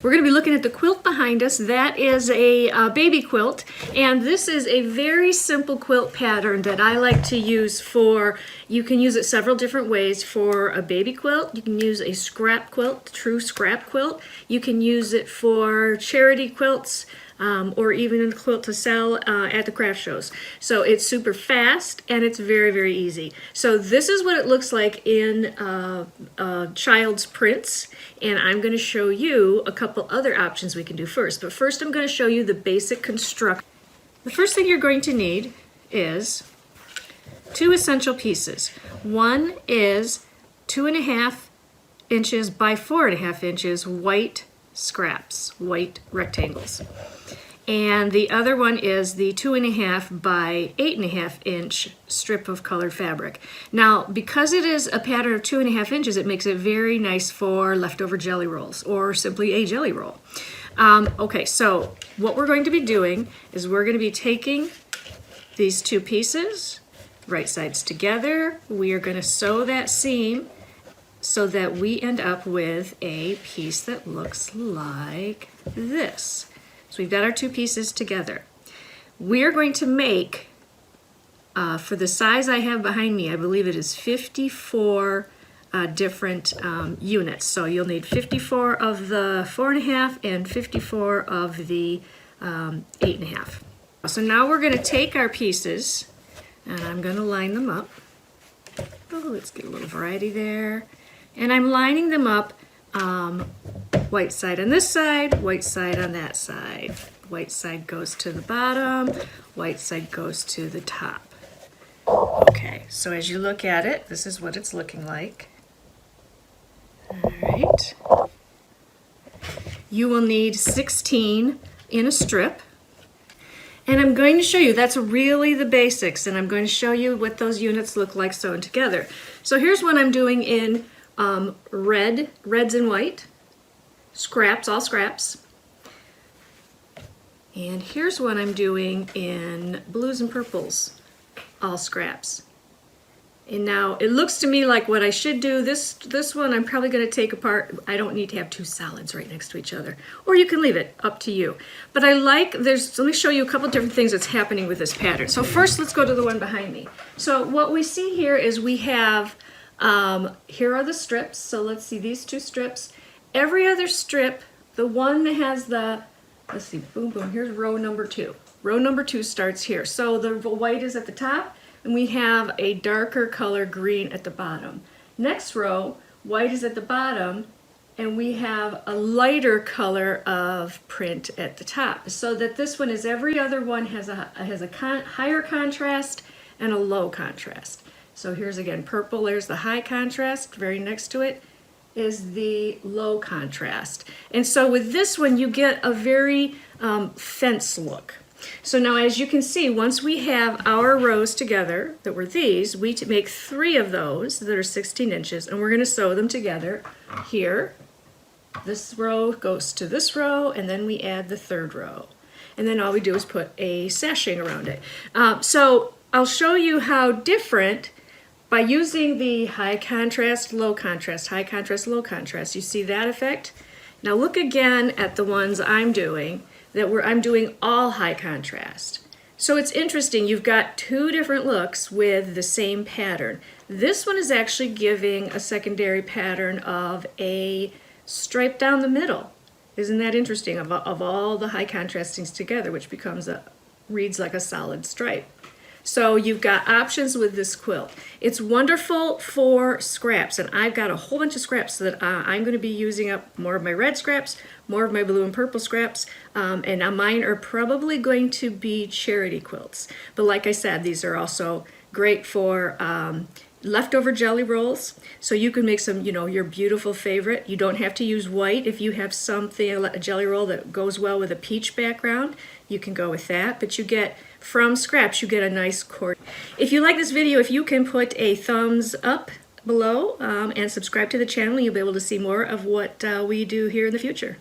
We're going to be looking at the quilt behind us. That is a baby quilt, and this is a very simple quilt pattern that I like to use for, you can use it several different ways for a baby quilt. You can use a scrap quilt, true scrap quilt. You can use it for charity quilts, or even a quilt to sell at the craft shows. So it's super fast and it's very, very easy. So this is what it looks like in child's prints, and I'm going to show you a couple other options we can do first. But first I'm going to show you the basic construction. The first thing you're going to need is two essential pieces. One is 2.5 inches by 4.5 inches white scraps, white rectangles. And the other one is the 2.5 by 8.5 inch strip of colored fabric. Now, because it is a pattern of 2.5 inches, it makes it very nice for leftover jelly rolls or simply a jelly roll. Okay, so what we're going to be doing is we're going to be taking these two pieces, right sides together. We are going to sew that seam so that we end up with a piece that looks like this. So we've got our two pieces together. We're going to make, for the size I have behind me, I believe it is 54 different units. So you'll need 54 of the 4.5 and 54 of the 8.5. So now we're going to take our pieces and I'm going to line them up. Oh, let's get a little variety there. And I'm lining them up white side on this side, white side on that side. White side goes to the bottom, white side goes to the top. Okay, so as you look at it, this is what it's looking like. All right. You will need 16 in a strip. And I'm going to show you, that's really the basics, and I'm going to show you what those units look like sewn together. So here's what I'm doing in reds and white, scraps, all scraps. And here's what I'm doing in blues and purples, all scraps. And now it looks to me like what I should do, this one I'm probably going to take apart. I don't need to have two solids right next to each other. Or you can leave it, up to you. But I like, let me show you a couple different things that's happening with this pattern. So first let's go to the one behind me. So what we see here is we have, here are the strips. So let's see these two strips. Every other strip, the one that has the, let's see, boom, boom, here's row number 2. Row number 2 starts here. So the white is at the top, and we have a darker color green at the bottom. Next row, white is at the bottom, and we have a lighter color of print at the top. So that this one is, every other one has a higher contrast and a low contrast. So here's again purple, there's the high contrast, very next to it is the low contrast. And so with this one you get a very fence look. So now as you can see, once we have our rows together that were these, we make 3 of those that are 16 inches, and we're going to sew them together here. This row goes to this row, and then we add the 3rd row. And then all we do is put a sashing around it. So I'll show you how different, by using the high contrast, low contrast, high contrast, low contrast. You see that effect? Now look again at the ones I'm doing, I'm doing all high contrast. So it's interesting, you've got 2 different looks with the same pattern. This one is actually giving a secondary pattern of a stripe down the middle. Isn't that interesting? Of all the high contrastings together, which becomes reads like a solid stripe. So you've got options with this quilt. It's wonderful for scraps, and I've got a whole bunch of scraps that I'm going to be using up, more of my red scraps, more of my blue and purple scraps, and now mine are probably going to be charity quilts. But like I said, these are also great for leftover jelly rolls, so you can make some, your beautiful favorite. You don't have to use white. If you have something, a jelly roll that goes well with a peach background, you can go with that. But you get, from scraps, you get a nice cord. If you like this video, if you can put a thumbs up below and subscribe to the channel, you'll be able to see more of what we do here in the future.